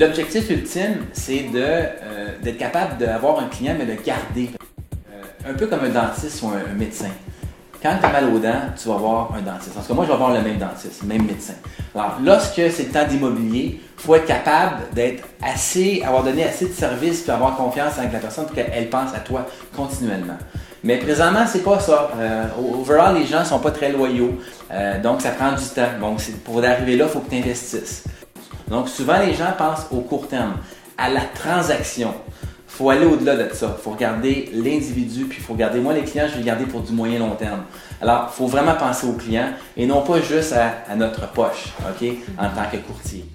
L'objectif ultime, c'est d'être capable d'avoir un client, mais de le garder. Un peu comme un dentiste ou un médecin. Quand tu as mal aux dents, tu vas voir un dentiste. En tout cas, moi, je vais voir le même dentiste, le même médecin. Alors, lorsque c'est le temps d'immobilier, il faut être capable avoir donné assez de services puis avoir confiance avec la personne pour qu'elle pense à toi continuellement. Mais présentement, c'est pas ça. Overall, les gens ne sont pas très loyaux. Donc, ça prend du temps. Donc, pour arriver là, il faut que tu investisses. Donc, souvent, les gens pensent au court terme, à la transaction. Il faut aller au-delà de ça. Il faut regarder l'individu, puis il faut regarder, moi les clients, je vais les garder pour du moyen long terme. Alors, il faut vraiment penser aux clients et non pas juste à notre poche, OK, en tant que courtier.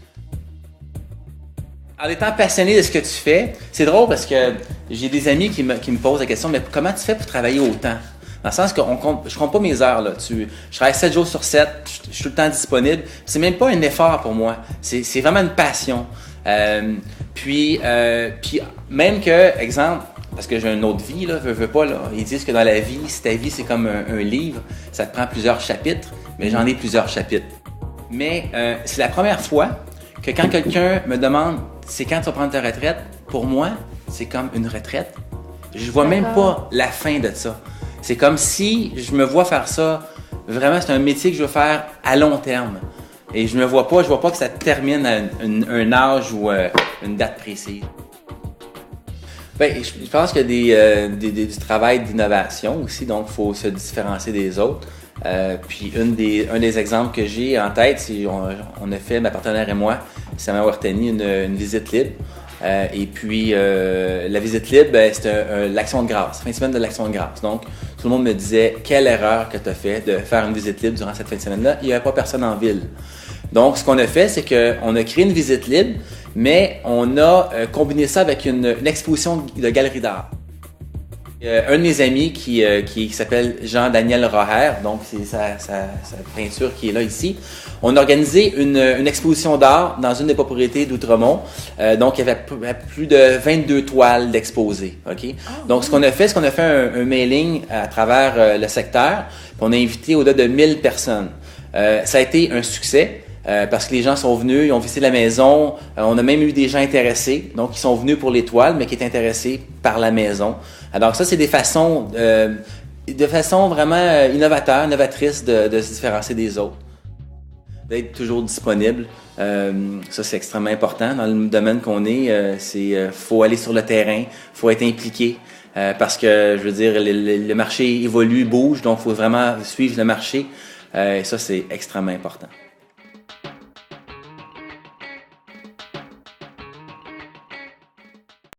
En étant passionné de ce que tu fais, c'est drôle parce que j'ai des amis qui me posent la question, mais comment tu fais pour travailler autant? Dans le sens que je compte pas mes heures. Là. Je travaille 7 jours sur 7, je suis tout le temps disponible. C'est même pas un effort pour moi, c'est vraiment une passion. Puis même que, exemple, parce que j'ai une autre vie, là, veux pas, là, ils disent que dans la vie, si ta vie c'est comme un livre, ça te prend plusieurs chapitres, mais j'en ai plusieurs chapitres. Mais c'est la première fois que quand quelqu'un me demande c'est quand tu vas prendre ta retraite, pour moi, c'est comme une retraite. Je vois même pas la fin de ça. C'est comme si je me vois faire ça, vraiment c'est un métier que je veux faire à long terme. Et je vois pas que ça termine à un âge ou une date précise. Bien, je pense qu'il y a du travail d'innovation aussi, donc il faut se différencier des autres. Puis un des exemples que j'ai en tête, c'est on a fait, ma partenaire et moi, Samia Wartani, une visite libre. Et puis la visite libre, c'était l'action de grâce, fin de semaine de l'action de grâce. Donc tout le monde me disait quelle erreur que tu as fait de faire une visite libre durant cette fin de semaine-là. Il n'y avait pas personne en ville. Donc ce qu'on a fait, c'est qu'on a créé une visite libre, mais on a combiné ça avec une exposition de galerie d'art. Un de mes amis qui s'appelle Jean-Daniel Roher, donc c'est sa peinture qui est là ici. On a organisé une exposition d'art dans une des propriétés d'Outremont. Donc il y avait plus de 22 toiles d'exposées. Okay? Donc ce qu'on a fait, un mailing à travers le secteur. Puis on a invité au-delà de 1000 personnes. Ça a été un succès. Parce que les gens sont venus, ils ont visité la maison. On a même eu des gens intéressés, donc ils sont venus pour les toiles, mais qui étaient intéressés par la maison. Alors ça, c'est des façons, de façon vraiment novatrices de se différencier des autres. D'être toujours disponible, ça c'est extrêmement important dans le domaine qu'on est. Faut aller sur le terrain, faut être impliqué. Parce que, je veux dire, le marché évolue, bouge, donc il faut vraiment suivre le marché. Et ça, c'est extrêmement important.